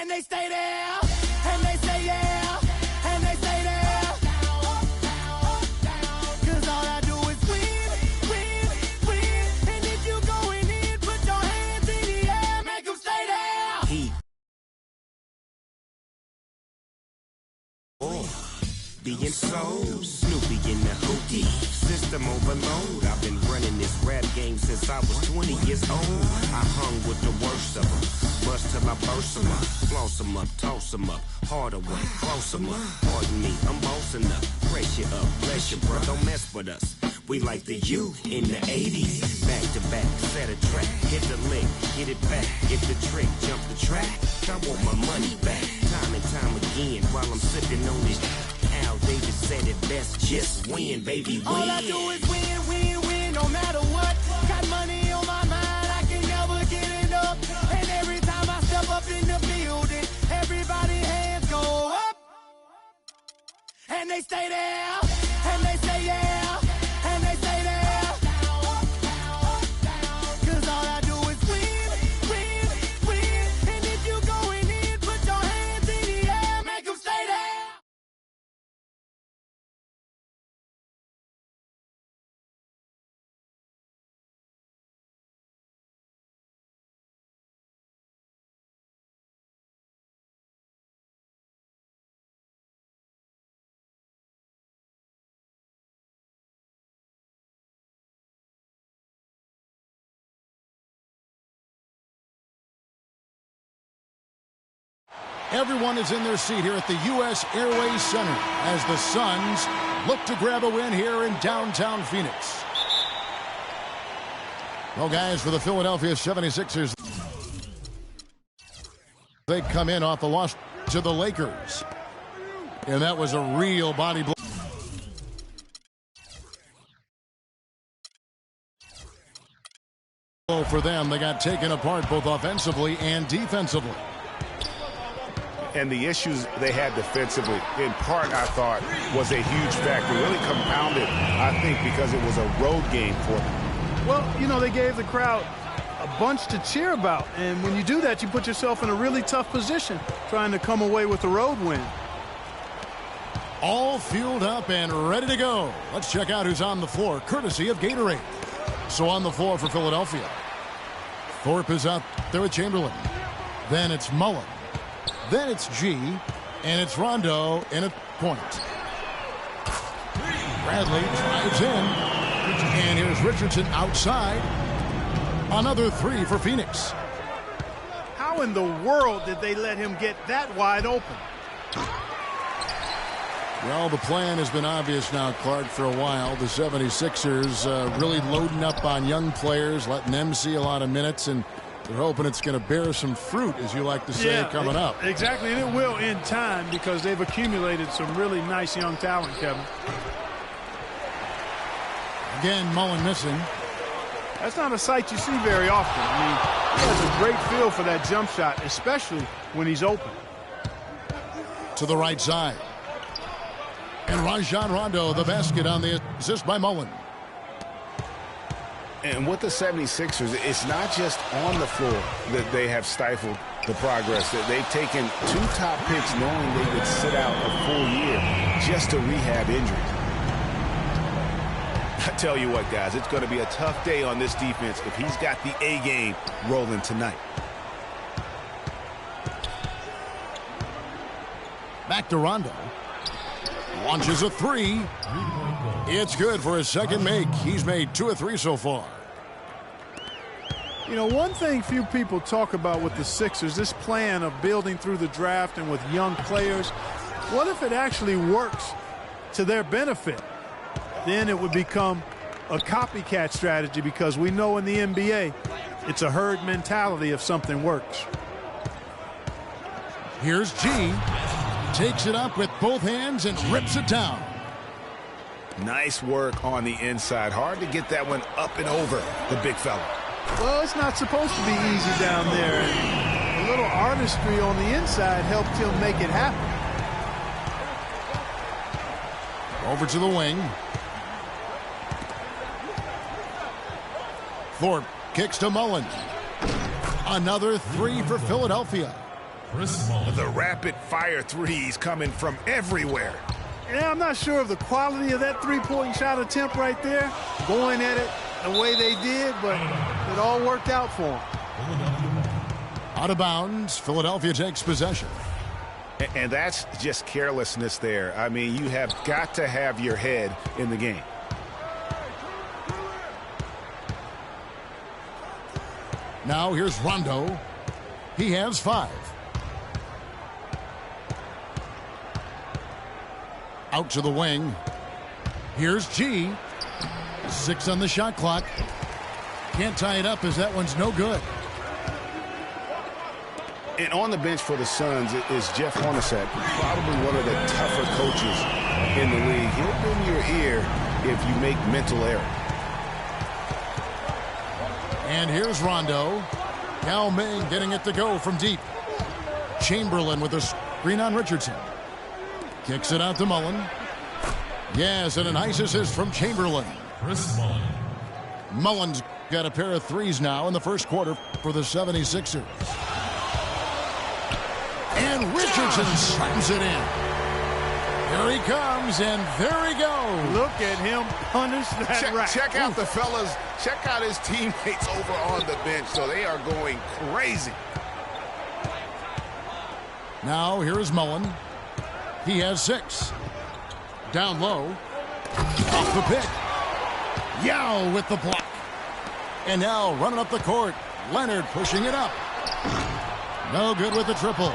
and they stay there, and they say yeah, and they stay there. Cause all I do is win, win, win. And if you going in, put your hands in the air, make them stay there. Heat. Being so Snoopy in the hootie. System overload. I've been running this rap game since I was 20 years old. I hung with the worst of them. Bust till I burst them up. Floss them up, toss them up. Harder way, close them up. Pardon me, I'm bossing up. Fresh you up, bless you, bro. Don't mess with us. We like the U in the 80s. Back to back, set a track. Hit the lick, get it back. Get the trick, jump the track. I want my money back. Time and time again while I'm sipping on this. David said it best, just win, baby, win. All I do is win, win, win, no matter what. Got money on my mind, I can never get enough. And every time I step up in the building, everybody hands go up. And they stay there, and they say yeah, and they stay there. Cause all I do is win, win, win. And if you going in, put your hands in the air, make them stay there. Everyone is in their seat here at the U.S. Airways Center as the Suns look to grab a win here in downtown Phoenix. Well, guys, for the Philadelphia 76ers, they come in off the loss to the Lakers. And that was a real body blow. For them, they got taken apart both offensively and defensively. And the issues they had defensively, in part, I thought, was a huge factor. Really compounded, I think, because it was a road game for them. Well, you know, they gave the crowd a bunch to cheer about. And when you do that, you put yourself in a really tough position trying to come away with a road win. All fueled up and ready to go. Let's check out who's on the floor, courtesy of Gatorade. So on the floor for Philadelphia, Thorpe is out there with Chamberlain. Then it's Mullen. Then it's G, and it's Rondo in a point. Bradley drives in, and here's Richardson outside. Another three for Phoenix. How in the world did they let him get that wide open? Well, the plan has been obvious now, Clark, for a while. The 76ers really loading up on young players, letting them see a lot of minutes, and they're hoping it's going to bear some fruit, as you like to say, coming up. Exactly, and it will in time because they've accumulated some really nice young talent, Kevin. Again, Mullen missing. That's not a sight you see very often. I mean, he has a great feel for that jump shot, especially when he's open. To the right side. And Rajon Rondo, the basket on the assist by Mullen. And with the 76ers, it's not just on the floor that they have stifled the progress. That they've taken two top picks knowing they would sit out a full year just to rehab injuries. I tell you what, guys, it's going to be a tough day on this defense if he's got the A game rolling tonight. Back to Rondo. Launches a three. It's good for his second make. He's made 2 of 3 so far. You know, one thing few people talk about with the Sixers, this plan of building through the draft and with young players, what if it actually works to their benefit? Then it would become a copycat strategy because we know in the NBA, it's a herd mentality if something works. Here's G. Takes it up with both hands and rips it down. Nice work on the inside. Hard to get that one up and over the big fella. Well, it's not supposed to be easy down there. And a little artistry on the inside helped him make it happen. Over to the wing. Thorpe kicks to Mullen. Another three for Philadelphia. The rapid-fire threes coming from everywhere. Yeah, I'm not sure of the quality of that three-point shot attempt right there, going at it the way they did, but it all worked out for them. Out of bounds, Philadelphia takes possession. And that's just carelessness there. I mean, you have got to have your head in the game. Now here's Rondo. He has 5. Out to the wing. Here's G. 6 on the shot clock. Can't tie it up as that one's no good. And on the bench for the Suns is Jeff Hornacek, probably one of the tougher coaches in the league. He'll bend your ear if you make mental error. And here's Rondo. Yao Ming getting it to go from deep. Chamberlain with a screen on Richardson. Kicks it out to Mullen. Yes, and a nice assist from Chamberlain. Mullen's got a pair of threes now in the first quarter for the 76ers. And Richardson slams it in. Here he comes, and there he goes. Look at him punish that rack. Check out the fellas. Check out his teammates over on the bench. So they are going crazy. Now here's Mullen. He has 6. Down low. Off the pick. Yao with the block. And now running up the court. Leonard pushing it up. No good with the triple.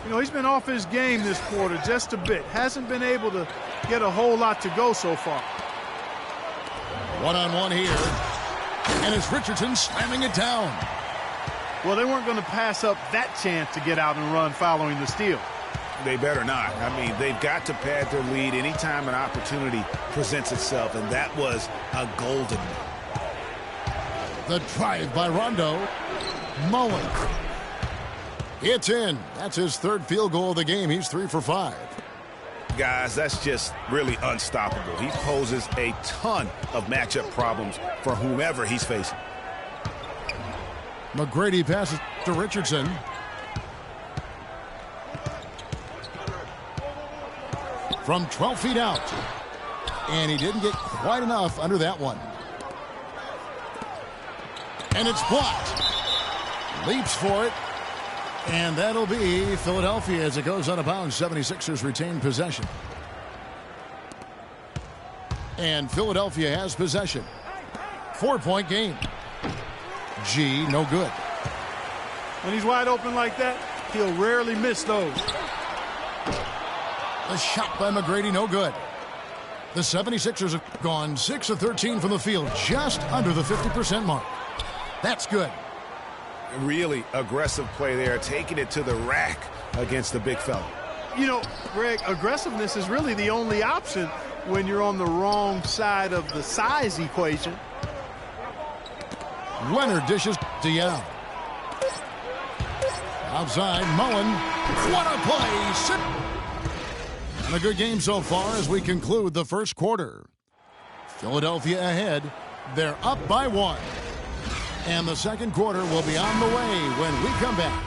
You know, he's been off his game this quarter just a bit. Hasn't been able to get a whole lot to go so far. One-on-one here. And it's Richardson slamming it down. Well, they weren't going to pass up that chance to get out and run following the steal. They better not. I mean, they've got to pad their lead anytime an opportunity presents itself, and that was a golden one. The drive by Rondo. Mullen. It's in. That's his 3rd field goal of the game. He's 3 for 5. Guys, that's just really unstoppable. He poses a ton of matchup problems for whomever he's facing. McGrady passes to Richardson. From 12 feet out. And he didn't get quite enough under that one. And it's blocked. Leaps for it. And that'll be Philadelphia as it goes out of bounds. 76ers retain possession. And Philadelphia has possession. 4-point game. G, no good. When he's wide open like that, he'll rarely miss those. A shot by McGrady, no good. The 76ers have gone 6 of 13 from the field, just under the 50% mark. That's good. Really aggressive play there, taking it to the rack against the big fella. You know, Greg, aggressiveness is really the only option when you're on the wrong side of the size equation. Leonard dishes to Yao. Outside, Mullen. What a play! And a good game so far as we conclude the first quarter. Philadelphia ahead. They're up by 1. And the second quarter will be on the way when we come back.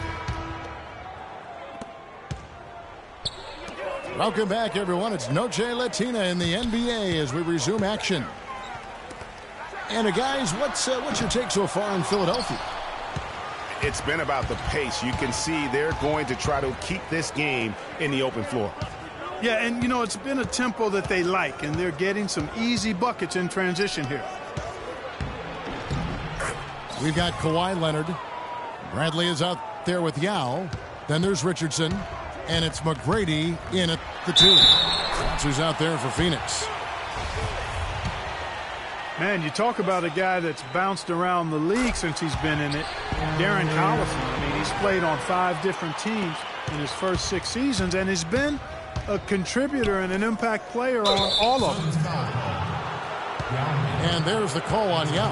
Welcome back, everyone. It's Noche Latina in the NBA as we resume action. And guys, what's your take so far in Philadelphia? It's been about the pace. You can see they're going to try to keep this game in the open floor. Yeah, and you know, it's been a tempo that they like, and they're getting some easy buckets in transition here. We've got Kawhi Leonard. Bradley is out there with Yao. Then there's Richardson. And it's McGrady in at the 2. That's who's out there for Phoenix. Man, you talk about a guy that's bounced around the league since he's been in it. Darren Collison. I mean, he's played on 5 different teams in his first 6 seasons, and he's been a contributor and an impact player on all of them. And there's the call on Yao.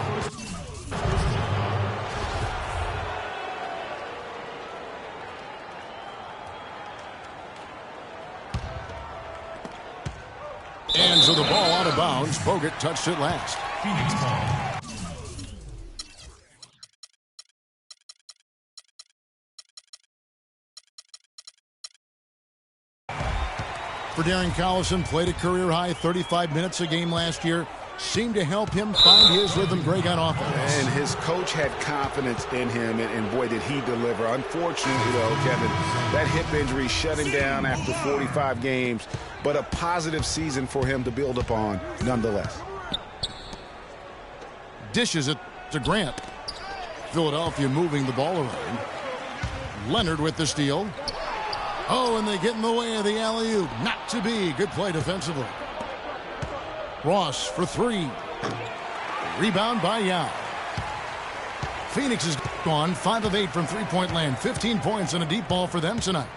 And so the ball out of bounds. Bogut touched it last. Phoenix ball. for Darren Collison. Played a career-high 35 minutes a game last year. Seemed to help him find his rhythm, Greg, on offense. And his coach had confidence in him, and boy, did he deliver. Unfortunately, though, Kevin, that hip injury shut him down after 45 games, but a positive season for him to build upon nonetheless. Dishes it to Grant. Philadelphia moving the ball around. Leonard with the steal. Oh, and they get in the way of the alley-oop. Not to be. Good play defensively. Ross for three. Rebound by Yao. Phoenix is gone 5 of 8 from three-point land. 15 points and a deep ball for them tonight.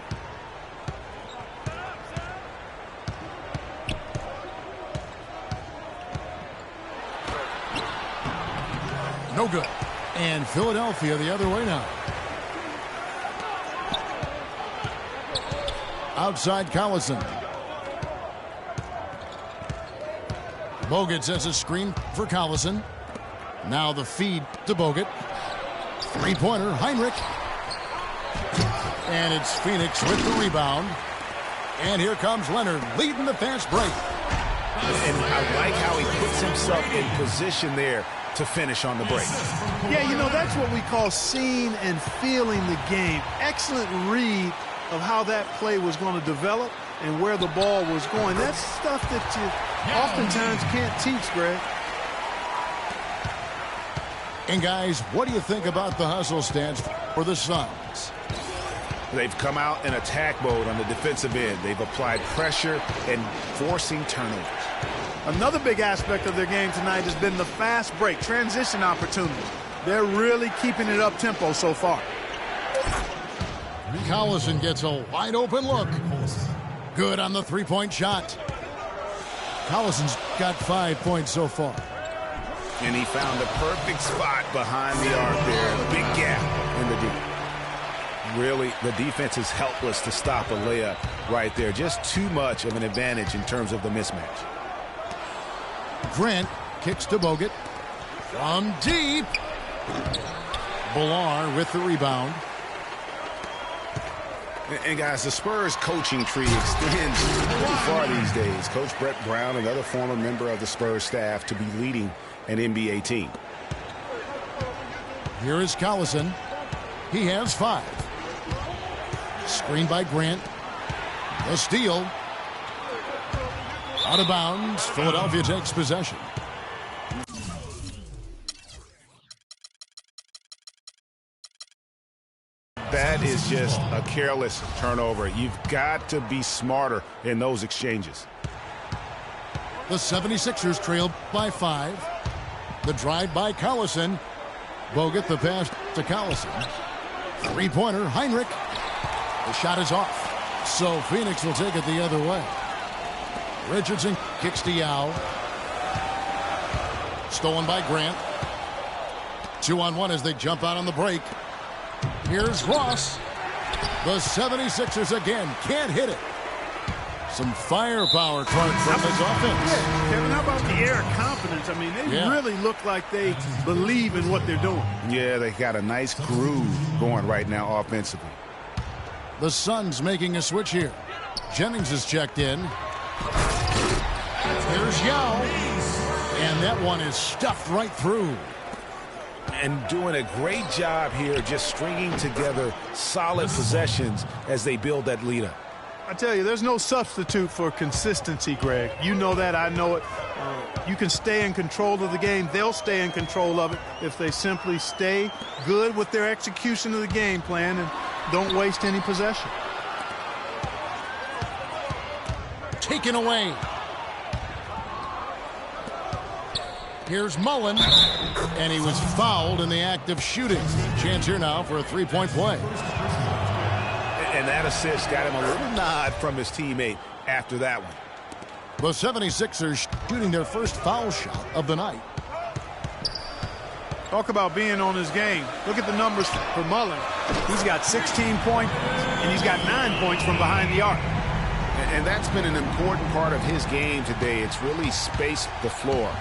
No good. And Philadelphia the other way now. Outside Collison. Bogut sets a screen for Collison. Now the feed to Bogut. Three-pointer, Heinrich. And it's Phoenix with the rebound. And here comes Leonard leading the fast break. And I like how he puts himself in position there to finish on the break. Yeah, you know, that's what we call seeing and feeling the game. Excellent read of how that play was going to develop and where the ball was going. That's stuff that you oftentimes can't teach, Greg. And guys, what do you think about the hustle stats for the Suns? They've come out in attack mode on the defensive end. They've applied pressure and forcing turnovers. Another big aspect of their game tonight has been the fast break, transition opportunity. They're really keeping it up tempo so far. Collison gets a wide open look. Good on the three-point shot. Collison's got 5 points so far. And he found the perfect spot behind the arc there. Big gap in the deep. Really, the defense is helpless to stop a layup right there. Just too much of an advantage in terms of the mismatch. Grant kicks to Bogut. From deep. Villar with the rebound. And guys, the Spurs coaching tree extends pretty far these days. Coach Brett Brown, another former member of the Spurs staff, to be leading an NBA team. Here is Collison. He has 5. Screened by Grant. The steal. Out of bounds. Philadelphia takes possession. That is just a careless turnover. You've got to be smarter in those exchanges. The 76ers trail by 5. The drive by Collison. Bogut the pass to Collison. Three-pointer, Heinrich. The shot is off. So Phoenix will take it the other way. Richardson kicks to Yao. Stolen by Grant. 2-on-1 as they jump out on the break. Here's Ross. The 76ers again can't hit it. Some firepower, Clark, from this offense. Yeah, Kevin, how about the air of confidence? I mean, they really look like they believe in what they're doing. Yeah, they got a nice groove going right now offensively. The Suns making a switch here. Jennings is checked in. Here's Yao. And that one is stuffed right through. And doing a great job here just stringing together solid possessions as they build that lead up. I tell you, there's no substitute for consistency, Greg. You know that. I know it. You can stay in control of the game. They'll stay in control of it if they simply stay good with their execution of the game plan and don't waste any possession. Taken away. Here's Mullen, and he was fouled in the act of shooting. Chance here now for a three-point play. And that assist got him a little nod from his teammate after that one. The 76ers shooting their first foul shot of the night. Talk about being on his game. Look at the numbers for Mullen. He's got 16 points, and he's got 9 points from behind the arc. And that's been an important part of his game today. It's really spaced the floor.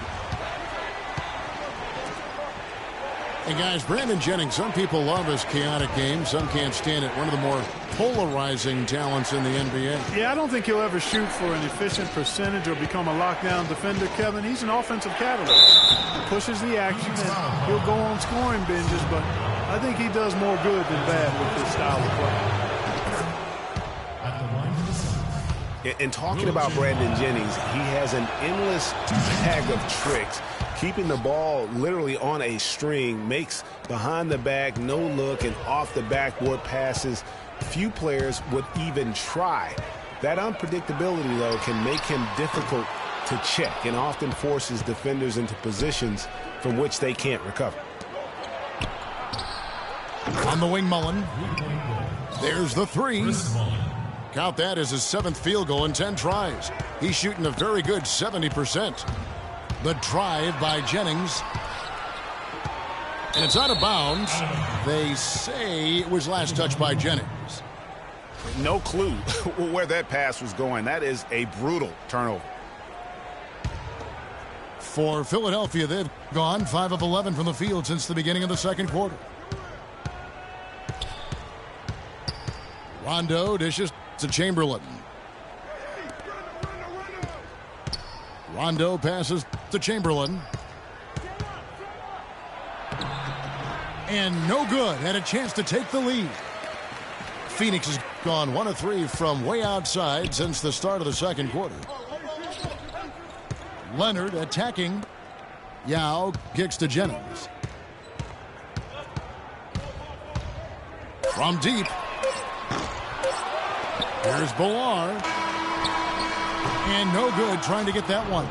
And guys, Brandon Jennings, some people love his chaotic game. Some can't stand it. One of the more polarizing talents in the NBA. Yeah, I don't think he'll ever shoot for an efficient percentage or become a lockdown defender, Kevin. He's an offensive catalyst. He pushes the action, and he'll go on scoring binges, but I think he does more good than bad with his style of play. And talking about Brandon Jennings, he has an endless bag of tricks. Keeping the ball literally on a string, makes behind the back, no look, and off the backboard passes few players would even try. That unpredictability, though, can make him difficult to check and often forces defenders into positions from which they can't recover. On the wing, Mullen. There's the three. Count that as his 7th field goal in 10 tries. He's shooting a very good 70%. The drive by Jennings. And it's out of bounds. They say it was last touched by Jennings. No clue where that pass was going. That is a brutal turnover. For Philadelphia, they've gone 5 of 11 from the field since the beginning of the second quarter. Rondo dishes to Chamberlain. Rondo passes to Chamberlain. And no good. Had a chance to take the lead. Phoenix has gone 1 of 3 from way outside since the start of the second quarter. Leonard attacking. Yao kicks to Jennings. From deep. Here's Bolar. And no good trying to get that one.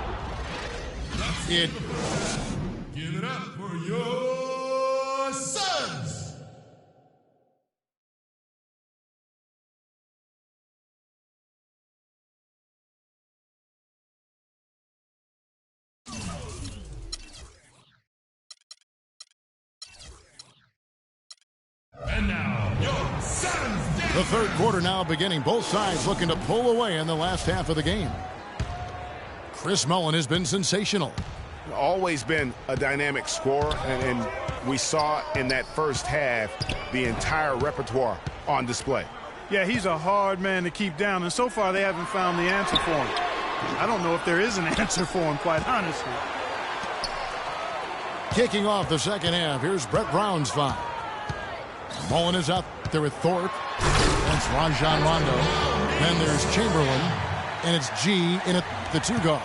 Give it up for your Suns. And now, your Suns. The third quarter now beginning. Both sides looking to pull away in the last half of the game. Chris Mullen has been sensational. Always been a dynamic scorer, and we saw in that first half the entire repertoire on display. Yeah, he's a hard man to keep down, and so far they haven't found the answer for him. I don't know if there is an answer for him, quite honestly. Kicking off the second half, here's Brett Brown's foul. Mullen is out there with Thorpe. That's Rajon Rondo. Then there's Chamberlain, and it's G in at the 2 guard.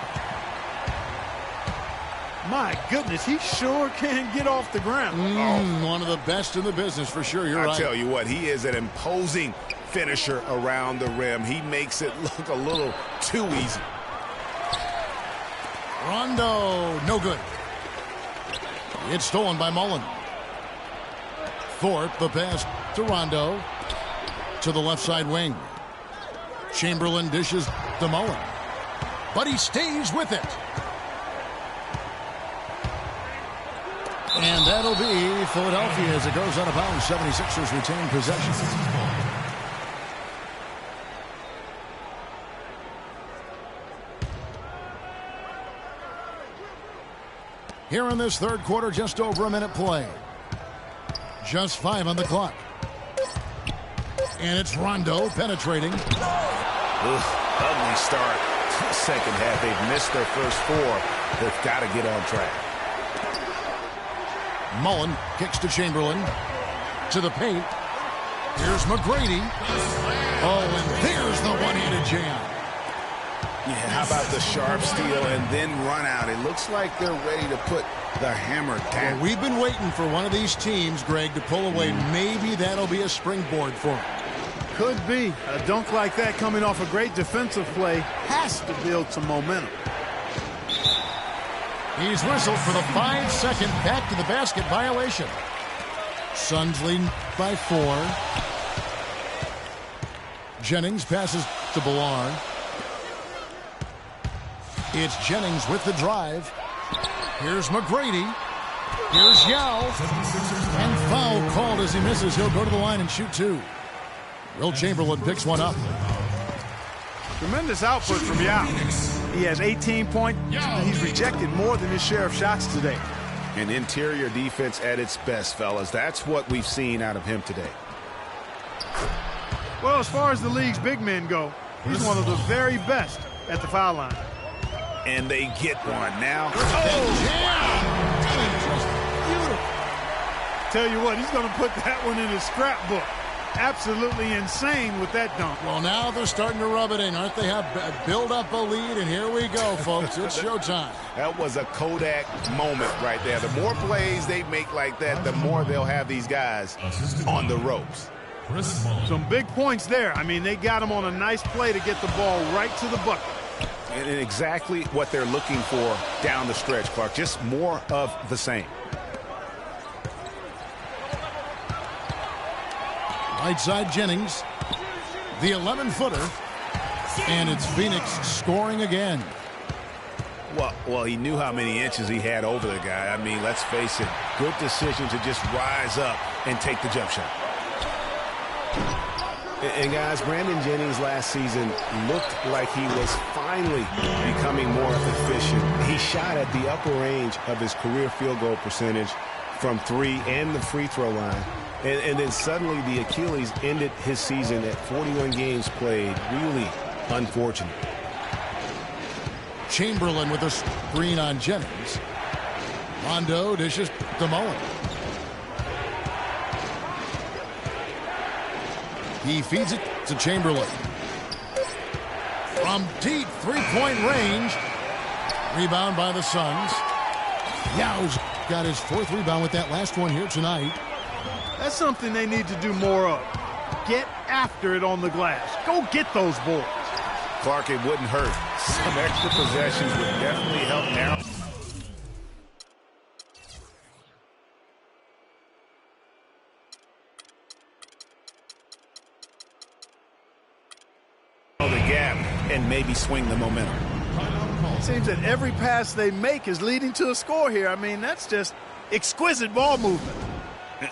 My goodness, he sure can get off the ground. One of the best in the business for sure. You're right. I tell you what, he is an imposing finisher around the rim. He makes it look a little too easy. Rondo, no good. It's stolen by Mullen. Thorpe, the pass to Rondo. To the left side wing. Chamberlain dishes to Mullen. But he stays with it. And that'll be Philadelphia as it goes out of bounds. 76ers retain possession. Here in this third quarter, just over a minute play. Just 5 on the clock. And it's Rondo penetrating. Ugly start. Second half, they've missed their first 4. They've got to get on track. Mullen kicks to Chamberlain. To the paint. Here's McGrady. Oh, and there's the one-handed jam. Yeah, how about the sharp steal and then run out? It looks like they're ready to put the hammer down. Well, we've been waiting for one of these teams, Greg, to pull away. Maybe that'll be a springboard for them. Could be. A dunk like that coming off a great defensive play has to build some momentum. He's whistled for the 5-second back to the basket violation. Suns leading by 4. Jennings passes to Bolar. It's Jennings with the drive. Here's McGrady. Here's Yao. And foul called as he misses. He'll go to the line and shoot 2. Will Chamberlain picks one up. Tremendous output from Yao. He has 18 points, and he's rejected more than his share of shots today. An interior defense at its best, fellas. That's what we've seen out of him today. Well, as far as the league's big men go, he's one of the very best at the foul line. And they get one now. Tell you what, he's going to put that one in his scrapbook. Absolutely insane with that dunk. Well, now they're starting to rub it in, aren't they? Have build up a lead, and here we go, folks. It's showtime. That was a Kodak moment right there. The more plays they make like that, the more they'll have these guys on the ropes. Some big points there. I mean, they got him on a nice play to get the ball right to the bucket. And exactly what they're looking for down the stretch, Clark. Just more of the same. Right side Jennings, the 11-footer, and it's Phoenix scoring again. Well, he knew how many inches he had over the guy. I mean, let's face it, good decision to just rise up and take the jump shot. And guys, Brandon Jennings last season looked like he was finally becoming more efficient. He shot at the upper range of his career field goal percentage from 3 and the free throw line. And then suddenly the Achilles ended his season at 41 games played. Really unfortunate. Chamberlain with a screen on Jennings. Rondo dishes to Mullen. He feeds it to Chamberlain. From deep three-point range. Rebound by the Suns. Yao's got his 4th rebound with that last one here tonight. That's something they need to do more of. Get after it on the glass. Go get those boards. Clark, it wouldn't hurt. Some extra possessions would definitely help now. The gap and maybe swing the momentum. It seems that every pass they make is leading to a score here. I mean, that's just exquisite ball movement.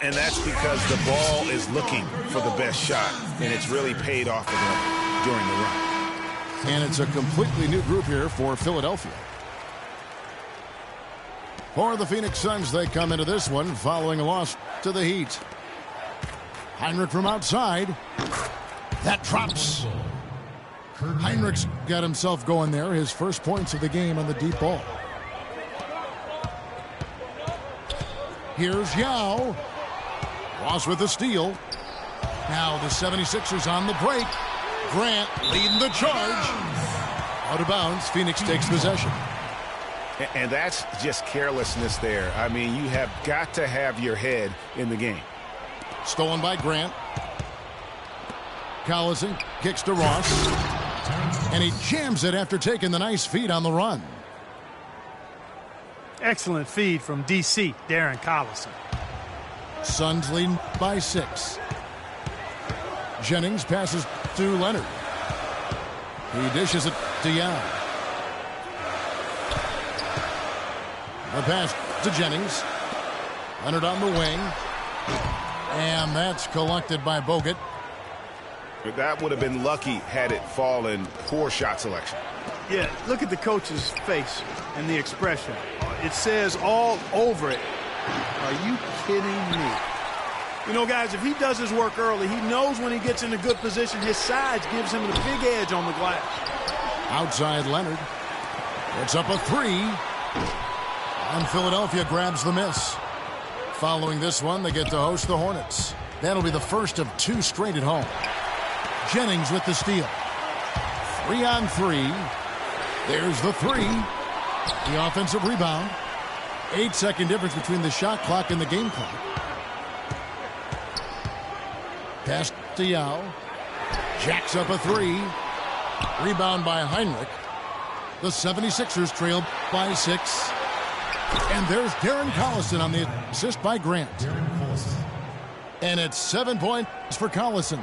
And that's because the ball is looking for the best shot, and it's really paid off for them during the run. And it's a completely new group here for Philadelphia. For the Phoenix Suns, they come into this one following a loss to the Heat. Heinrich from outside. That drops. Heinrich's got himself going there. His first points of the game on the deep ball. Here's Yao. Ross with the steal. Now the 76ers on the break. Grant leading the charge. Out of bounds. Phoenix takes possession. And that's just carelessness there. I mean, you have got to have your head in the game. Stolen by Grant. Collison kicks to Ross. And he jams it after taking the nice feed on the run. Excellent feed from D.C., Darren Collison. Suns lead by 6. Jennings passes to Leonard. He dishes it to Yao. The pass to Jennings. Leonard on the wing. And that's collected by Bogut. That would have been lucky had it fallen. Poor shot selection. Yeah, look at the coach's face and the expression. It says all over it, are you kidding me? You know, guys, if he does his work early, he knows when he gets in a good position, his size gives him a big edge on the glass. Outside Leonard. It's up a 3. And Philadelphia grabs the miss. Following this one, they get to host the Hornets. That'll be the first of 2 straight at home. Jennings with the steal. 3 on 3. There's the 3. The offensive rebound. 8-second difference between the shot clock and the game clock. Pass to Yao. Jacks up a 3. Rebound by Heinrich. The 76ers trail by 6. And there's Darren Collison on the assist by Grant. And it's 7 points for Collison.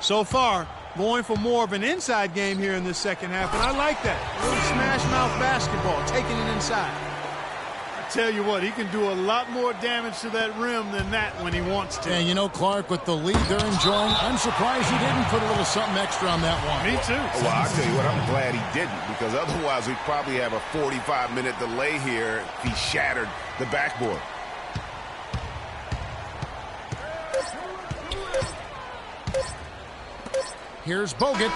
So far, going for more of an inside game here in this second half, and I like that. A little smash mouth basketball, taking it inside. tell you what, he can do a lot more damage to that rim than that when he wants to. And you know, Clark, with the lead they're enjoying, I'm surprised he didn't put a little something extra on that one. Me too. Well, I'll tell you what, I'm glad he didn't, because otherwise we'd probably have a 45-minute delay here if he shattered the backboard. Here's Bogut.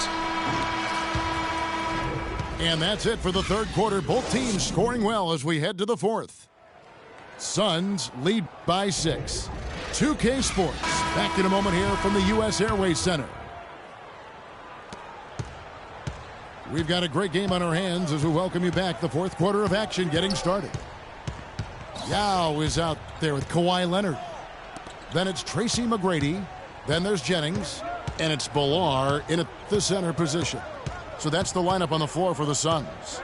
And that's it for the third quarter. Both teams scoring well as we head to the fourth. Suns lead by 6. 2K Sports. Back in a moment here from the U.S. Airways Center. We've got a great game on our hands as we welcome you back. The fourth quarter of action getting started. Yao is out there with Kawhi Leonard. Then it's Tracy McGrady. Then there's Jennings. And it's Bilal in at the center position. So that's the lineup on the floor for the Suns.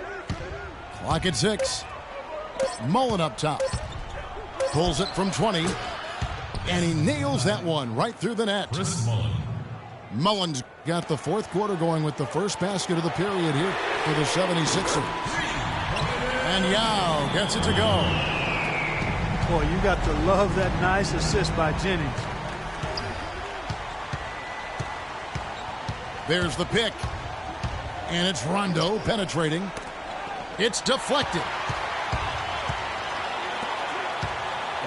Clock at 6. Mullen up top. Pulls it from 20. And he nails that one right through the net. Chris Mullen. Mullen's got the fourth quarter going with the first basket of the period here for the 76ers. And Yao gets it to go. Boy, you got to love that nice assist by Jennings. There's the pick. And it's Rondo penetrating. It's deflected.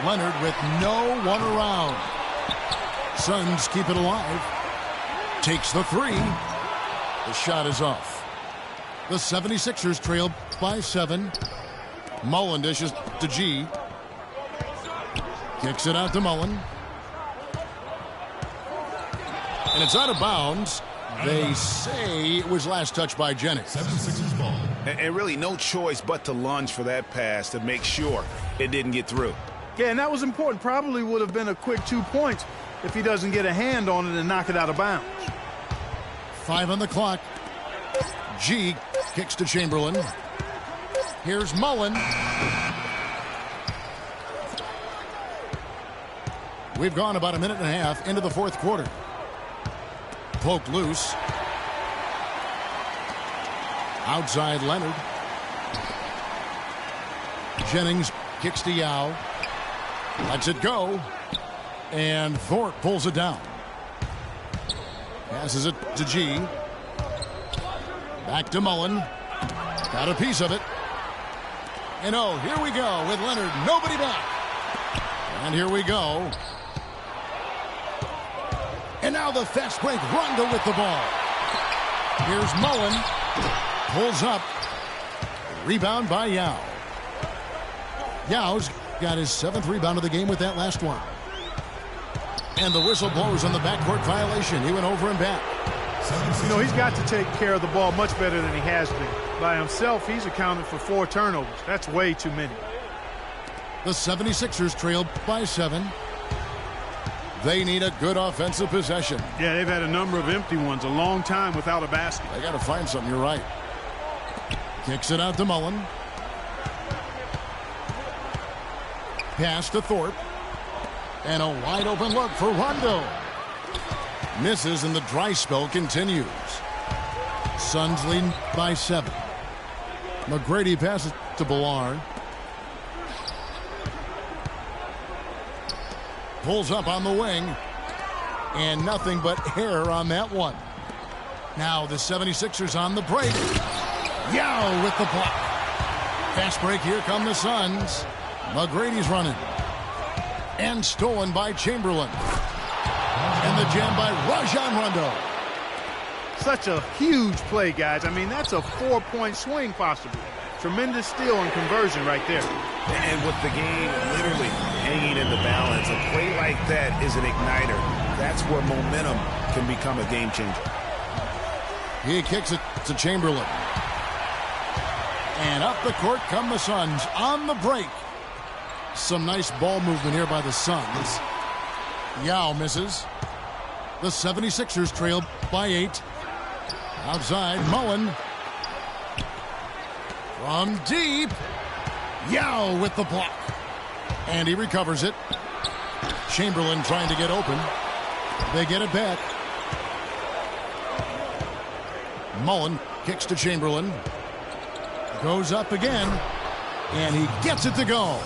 Leonard with no one around. Suns keep it alive. Takes the 3. The shot is off. The 76ers trail by 7. Mullen dishes to G. Kicks it out to Mullen. And it's out of bounds. They say it was last touched by Jennings. 76ers ball. And really no choice but to lunge for that pass to make sure it didn't get through. Yeah, and that was important. Probably would have been a quick 2 points if he doesn't get a hand on it and knock it out of bounds. 5 on the clock. G kicks to Chamberlain. Here's Mullen. We've gone about a minute and a half into the fourth quarter. Poked loose. Outside Leonard. Jennings kicks to Yao. Lets it go. And Thorpe pulls it down. Passes it to G. Back to Mullen. Got a piece of it. And oh, here we go with Leonard. Nobody back. And here we go. And now the fast break. Rondo with the ball. Here's Mullen. Pulls up. Rebound by Yao. Yao's got his 7th rebound of the game with that last one. And the whistle blows on the backcourt violation. He went over and back. You know, he's got to take care of the ball much better than he has been. By himself, he's accounted for 4 turnovers. That's way too many. The 76ers trail by 7. They need a good offensive possession. Yeah, they've had a number of empty ones, a long time without a basket. They got to find something, you're right. Kicks it out to Mullen. Pass to Thorpe. And a wide open look for Rondo. Misses and the dry spell continues. Suns lead by 7. McGrady passes to Bilal. Pulls up on the wing. And nothing but air on that one. Now the 76ers on the break. Yao with the block. Fast break, here come the Suns. McGrady's running. And stolen by Chamberlain. And the jam by Rajon Rondo. Such a huge play, guys. I mean, that's a 4-point swing possibly. Tremendous steal and conversion right there. And with the game literally hanging in the balance, a play like that is an igniter. That's where momentum can become a game changer. He kicks it to Chamberlain. And up the court come the Suns on the break. Some nice ball movement here by the Suns. Yao misses. The 76ers trail by 8. Outside, Mullen. From deep. Yao with the block. And he recovers it. Chamberlain trying to get open. They get it back. Mullen kicks to Chamberlain. Goes up again. And he gets it to go.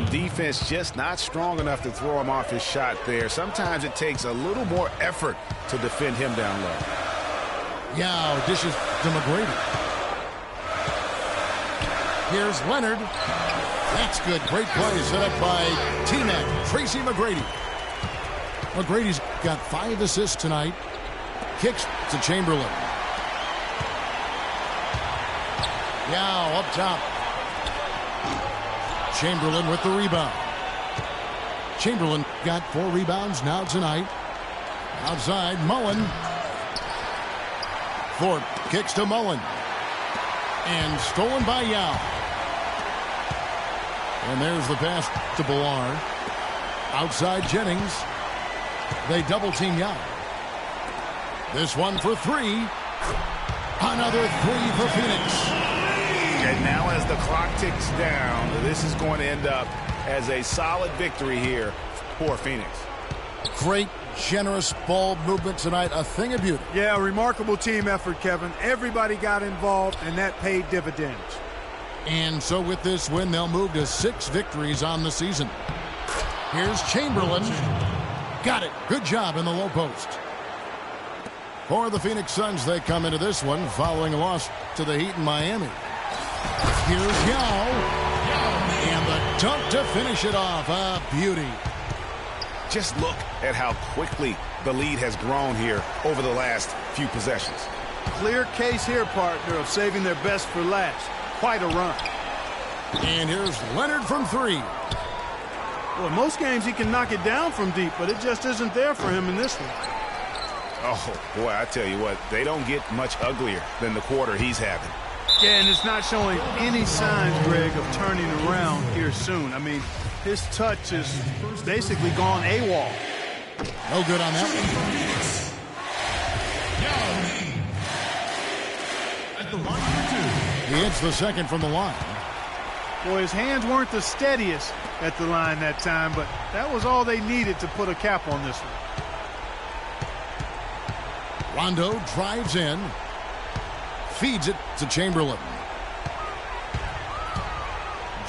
Defense just not strong enough to throw him off his shot there. Sometimes it takes a little more effort to defend him down low. Yao dishes to McGrady. Here's Leonard. That's good. Great play set up by T-Mac, Tracy McGrady. McGrady's got 5 assists tonight. Kicks to Chamberlain. Yao up top. Chamberlain with the rebound. Chamberlain got 4 rebounds now tonight. Outside, Mullen. Thorpe kicks to Mullen. And stolen by Yao. And there's the pass to Ballard. Outside Jennings. They double team Yao. This one for 3. Another 3 for Phoenix. And now as the clock ticks down, this is going to end up as a solid victory here for Phoenix. Great, generous ball movement tonight. A thing of beauty. Yeah, remarkable team effort, Kevin. Everybody got involved, and that paid dividends. And so with this win, they'll move to 6 victories on the season. Here's Chamberlain. Got it. Good job in the low post. For the Phoenix Suns, they come into this one following a loss to the Heat in Miami. Here's Yao. And the dunk to finish it off. A beauty. Just look at how quickly the lead has grown here over the last few possessions. Clear case here, partner, of saving their best for last. Quite a run. And here's Leonard from 3. Well, most games he can knock it down from deep, but it just isn't there for him in this one. Oh, boy, I tell you what, they don't get much uglier than the quarter he's having. Yeah, and it's not showing any signs, Greg, of turning around here soon. I mean, his touch is basically gone AWOL. No good on that one. At the line for 2. He hits the second from the line. Boy, his hands weren't the steadiest at the line that time, but that was all they needed to put a cap on this one. Rondo drives in. Feeds it to Chamberlain.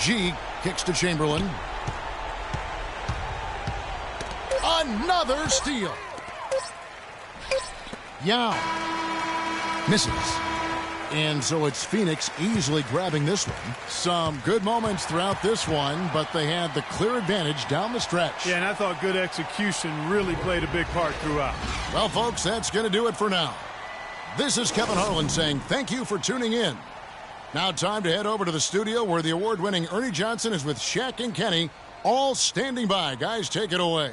G kicks to Chamberlain. Another steal. Yao misses. And so it's Phoenix easily grabbing this one. Some good moments throughout this one, but they had the clear advantage down the stretch. Yeah, and I thought good execution really played a big part throughout. Well, folks, that's going to do it for now. This is Kevin Harlan saying thank you for tuning in. Now time to head over to the studio where the award-winning Ernie Johnson is with Shaq and Kenny, all standing by. Guys, take it away.